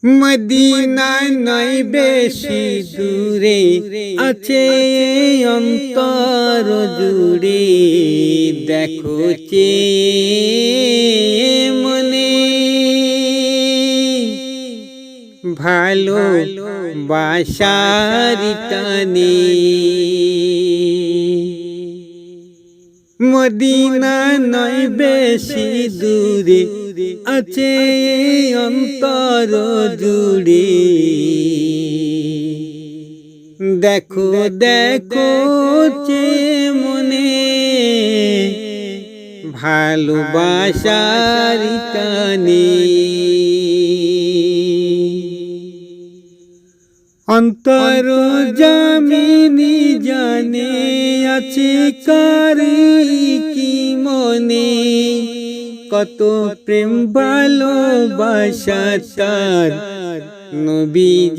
Medina নয় বেশি দূরে আছে অন্তর জুড়ে, দেখো চে মনে ভালো বাসার টানে। মদিনা নয় বেশি দূরে আছে অন্তর জুড়ে, দেখো দেখো চে মনে ভালোবাসার টানে। অন্তর জামিনী জানে আছে কার কি মনে, কত প্রেম ভালোবাসা তার নবীজির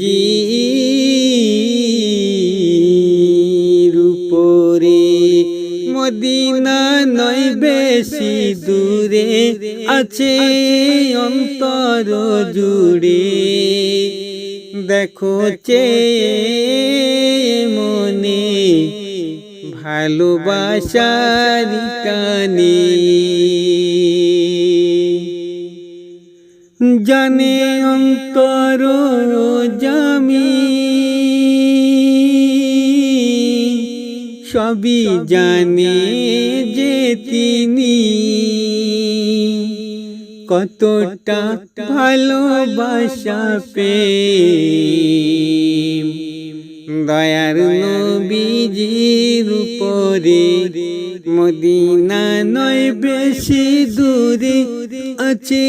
উপরে। মদিনা নয় বেশি দূরে আছে অন্তর জুড়ে, দেখো চে মনে ভালোবাসার টানে। জানে অন্তর জামি সবই জানে যে তিনি কতটা ভালোবাসা পেয়ে দয়ার নবীজির উপরে। মদিনা নয় বেশি দূরে আছে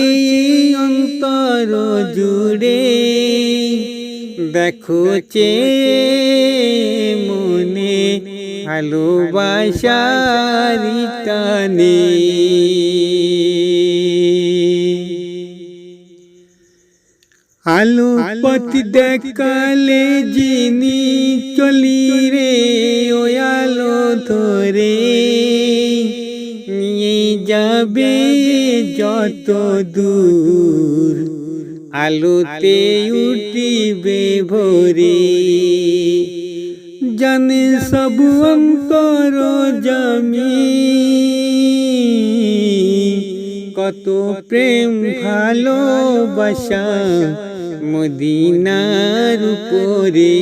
অন্তর জুড়ে, দেখো চে মনে ভালোবাসার টানে। আলো পথ দেখালে যিনি চলি রে ও আলো ধরে, নিয়ে যাবে যত দূর আলোতে উঠিবে ভোরে। জানে সব অন্তর জামি কত প্রেম ভালোবাসা মদিনার উপরে।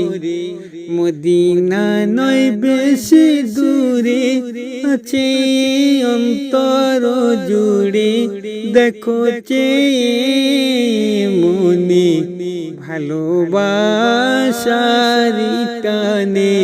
মদিনা নয় বেশি দূরে আছে অন্তর জুড়ে, দেখো চে মনে ভালোবাসার টানে।